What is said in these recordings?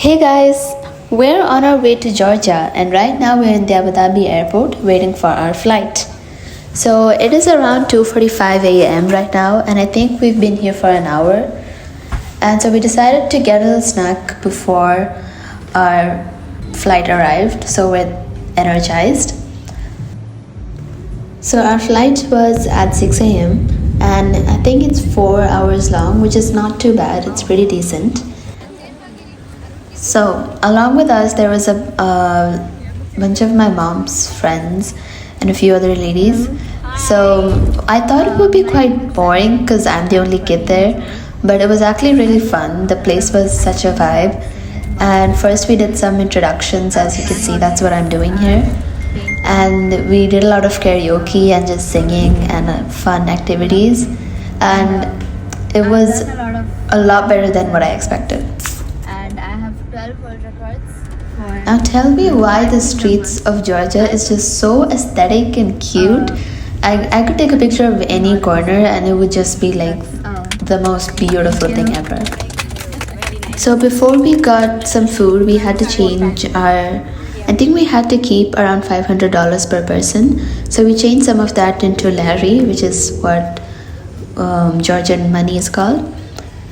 Hey guys, we're on our way to Georgia and right now we're in the Abu Dhabi airport waiting for our flight. So it is around 2:45 a.m. right now and I think we've been here for an hour. And so we decided to get a little snack before our flight arrived so we're energized. So our flight was at 6 a.m. and I think it's 4 hours long, which is not too bad, it's pretty decent. So, along with us, there was a bunch of my mom's friends and a few other ladies. So, I thought it would be quite boring because I'm the only kid there, but it was actually really fun. The place was such a vibe. And first, we did some introductions, as you can see, that's what I'm doing here. And we did a lot of karaoke and just singing and fun activities. And it was a lot better than what I expected. And I have 12 world records. Now tell me why the streets of Georgia is just so aesthetic and cute. I could take a picture of any corner and it would just be like the most beautiful thing ever. So before we got some food, we had to change I think we had to keep around $500 per person. So we changed some of that into Lari, which is what Georgian money is called.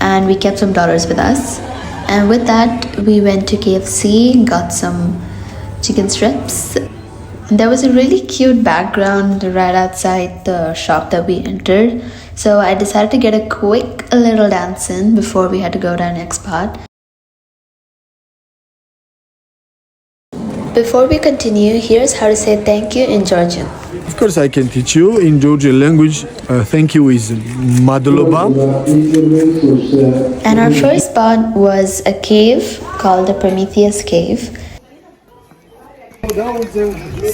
And we kept some dollars with us. And with that, we went to KFC, got some chicken strips. There was a really cute background right outside the shop that we entered. So I decided to get a quick little dance in before we had to go to our next spot. Before we continue, here's how to say thank you in Georgian. Of course, I can teach you in Georgian language. Thank you is madloba. And our first spot was a cave called the Prometheus cave.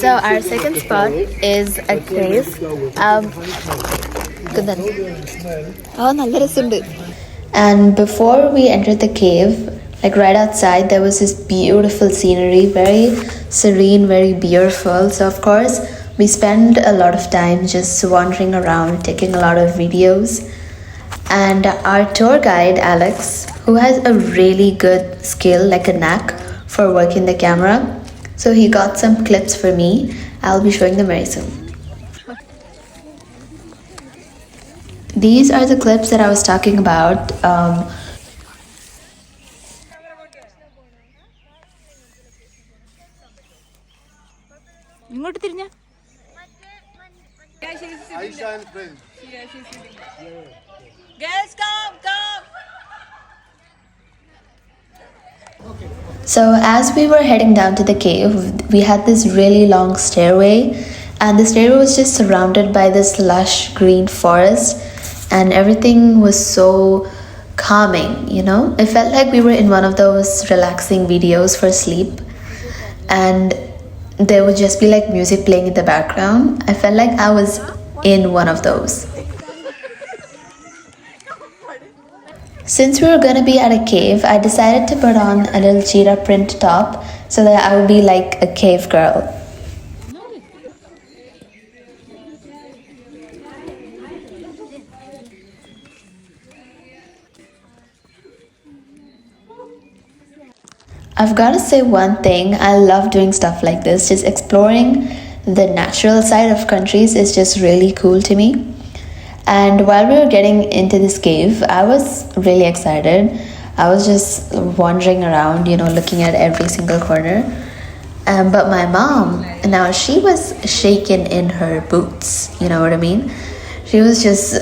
So our second spot is a cave. And before we entered the cave, like right outside, there was this beautiful scenery, very serene, very beautiful. So of course, we spent a lot of time just wandering around, taking a lot of videos. And our tour guide, Alex, who has a really good skill, like a knack for working the camera. So he got some clips for me. I'll be showing them very soon. These are the clips that I was talking about. Aisha and friends. Girls, come! So as we were heading down to the cave, we had this really long stairway, and the stairway was just surrounded by this lush green forest, and everything was so calming, you know? It felt like we were in one of those relaxing videos for sleep, and there would just be like music playing in the background. I felt like I was in one of those. Since we were gonna be at a cave, I decided to put on a little cheetah print top so that I would be like a cave girl. I've got to say one thing, I love doing stuff like this. Just exploring the natural side of countries is just really cool to me. And while we were getting into this cave, I was really excited. I was just wandering around, you know, looking at every single corner. But my mom, now she was shaken in her boots, you know what I mean? She was just,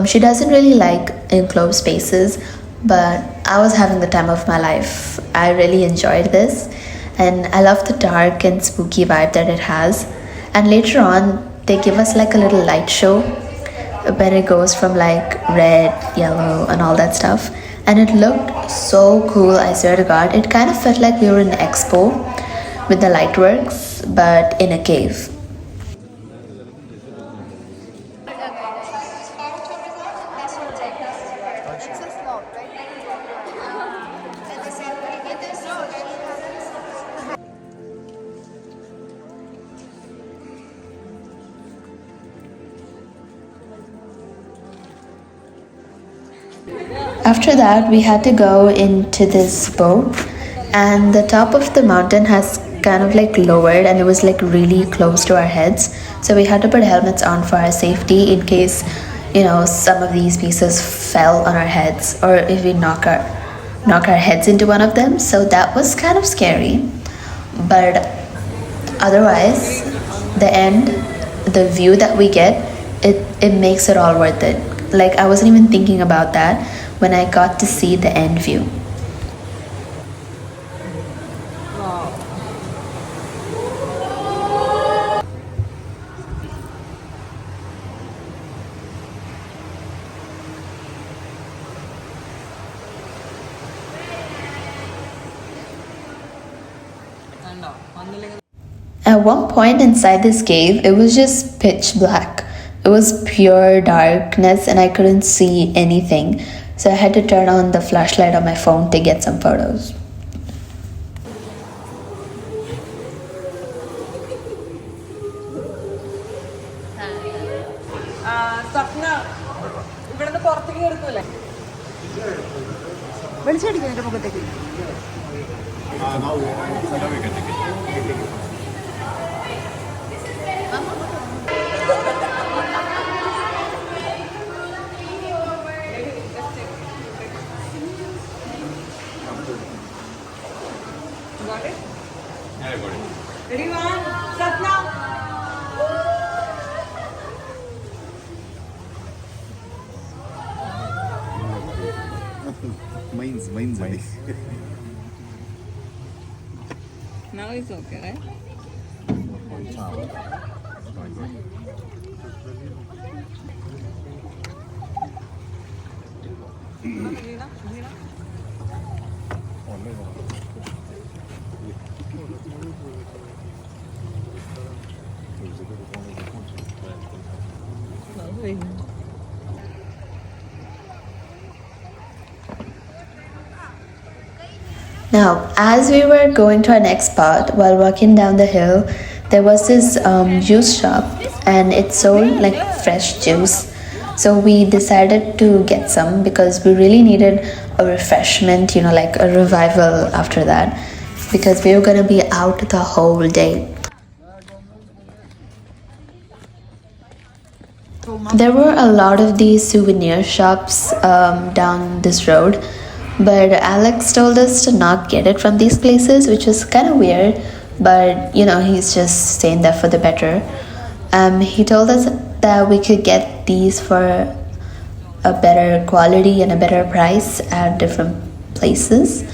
she doesn't really like enclosed spaces, but I was having the time of my life. I really enjoyed this, and I love the dark and spooky vibe that it has. And later on, they give us like a little light show when it goes from like red, yellow, and all that stuff. And it looked so cool, I swear to God. It kind of felt like we were in an expo with the lightworks, but in a cave. After that, we had to go into this boat and the top of the mountain has kind of like lowered, and it was like really close to our heads, so we had to put helmets on for our safety in case, you know, some of these pieces fell on our heads, or if we knock our heads into one of them. So that was kind of scary, but otherwise the end, the view that we get, it makes it all worth it. Like, I wasn't even thinking about that when I got to see the end view. At one point inside this cave, it was just pitch black. It was pure darkness and I couldn't see anything. So I had to turn on the flashlight on my phone to get some photos. Ready, one, start now. Mine's Now it's okay, right? Now, as we were going to our next spot, while walking down the hill, there was this juice shop and it sold like fresh juice. So we decided to get some because we really needed a refreshment, you know, like a revival after that, because we were going to be out the whole day. There were a lot of these souvenir shops down this road, but Alex told us to not get it from these places, which was kind of weird, but you know, he's just saying that for the better. He told us that we could get these for a better quality and a better price at different places.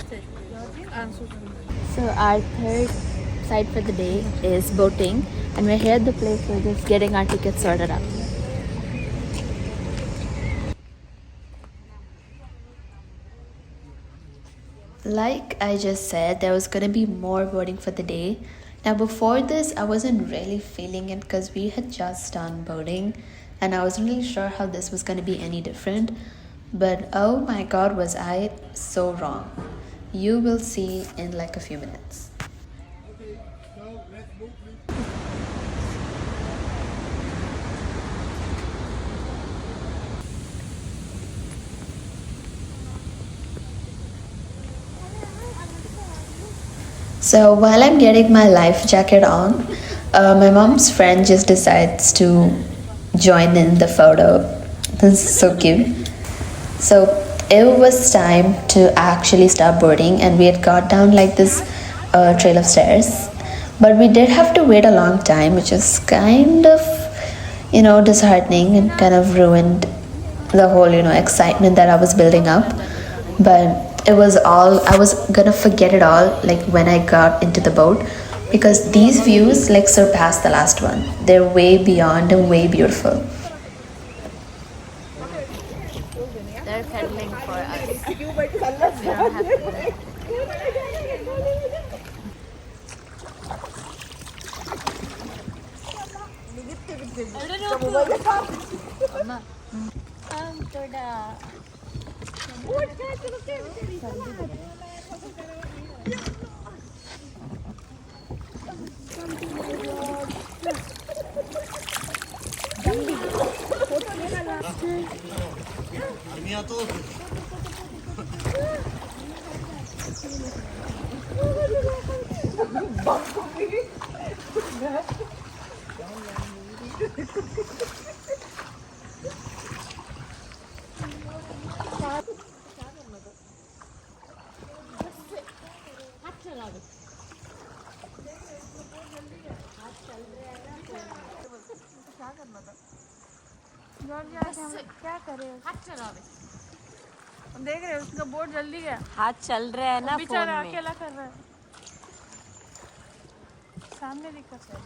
So our third site for the day is boating, and we're here at the place. We're just getting our tickets sorted out. Like I just said, there was gonna be more boating for the day. Now before this, I wasn't really feeling it because we had just done boating and I wasn't really sure how this was gonna be any different. But oh my god, was I so wrong. You will see in like a few minutes. So while I'm getting my life jacket on, my mom's friend just decides to join in the photo. This is so cute. So it was time to actually start boarding, and we had got down like this trail of stairs. But we did have to wait a long time, which was kind of, you know, disheartening and kind of ruined the whole, you know, excitement that I was building up. But it was all, I was gonna forget it all like when I got into the boat, because these views like surpass the last one. They're way beyond and way beautiful. They're pedaling for us. We don't have to. क्या करे? देख रहे उसका board जल्दी है, हाथ चल रहा है ना फोन बेचारा में। अकेला कर रहा है, सामने दिक्कत है।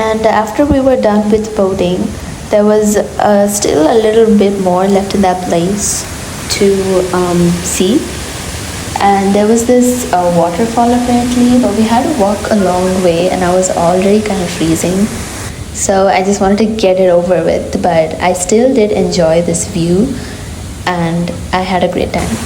And after we were done with boating, there was still a little bit more left in that place to see. And there was this waterfall apparently, but we had to walk a long way and I was already kind of freezing. So I just wanted to get it over with, but I still did enjoy this view and I had a great time.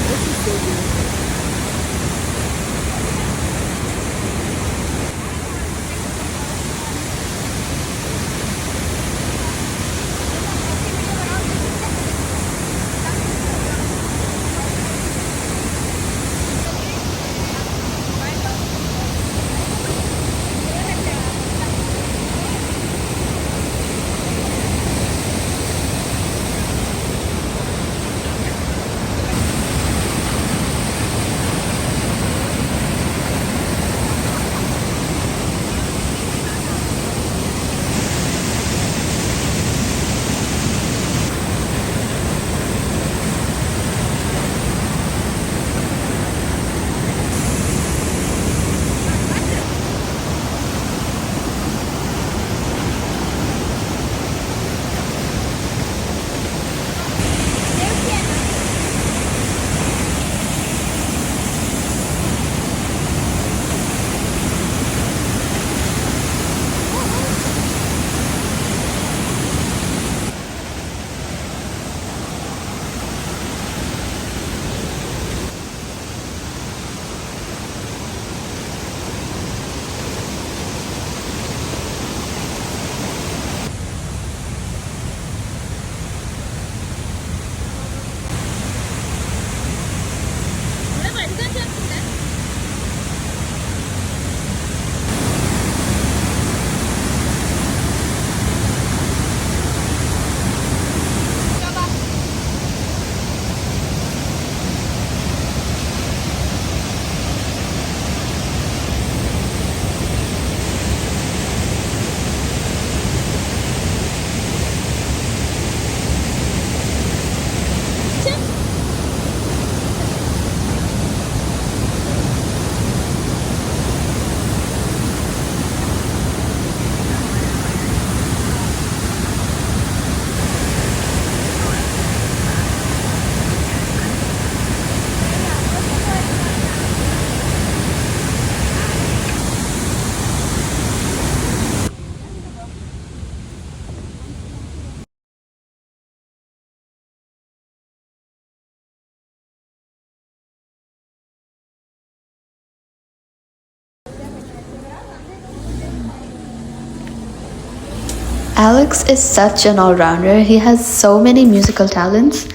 Alex is such an all-rounder. He has so many musical talents.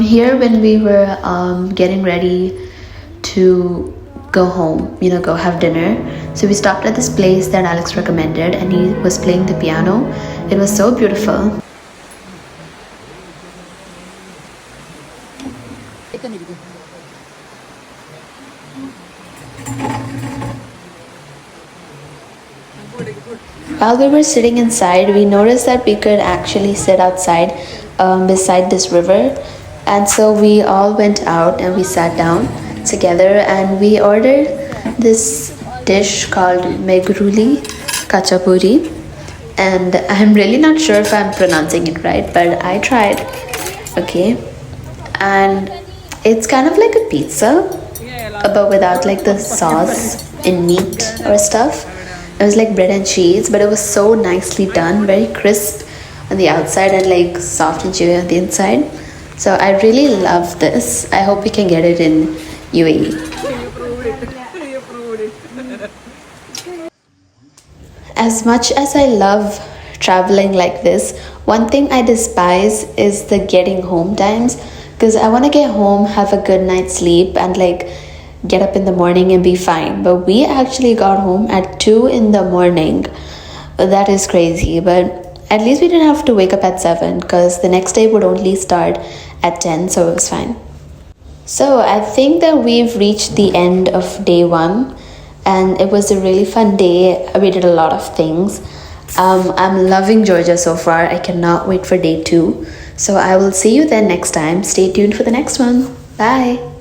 Here when we were getting ready to go home, go have dinner. So we stopped at this place that Alex recommended and he was playing the piano. It was so beautiful. While we were sitting inside, we noticed that we could actually sit outside beside this river. And so we all went out and we sat down together and we ordered this dish called megruli kachapuri. And I'm really not sure if I'm pronouncing it right, but I tried. Okay. And it's kind of like a pizza, but without like the sauce in meat or stuff. It was like bread and cheese, but it was so nicely done, very crisp on the outside and like soft and chewy on the inside. So I really love this. I hope we can get it in UAE. As much as I love traveling like this, one thing I despise is the getting home times, because I want to get home, have a good night's sleep, and like get up in the morning and be fine. But we actually got home at 2 in the morning. That is crazy, but at least we didn't have to wake up at 7 because the next day would only start at 10, so it was fine. So I think that we've reached the end of day 1 and it was a really fun day. We did a lot of things. I'm loving Georgia so far. I cannot wait for day 2. So I will see you then next time. Stay tuned for the next one. Bye.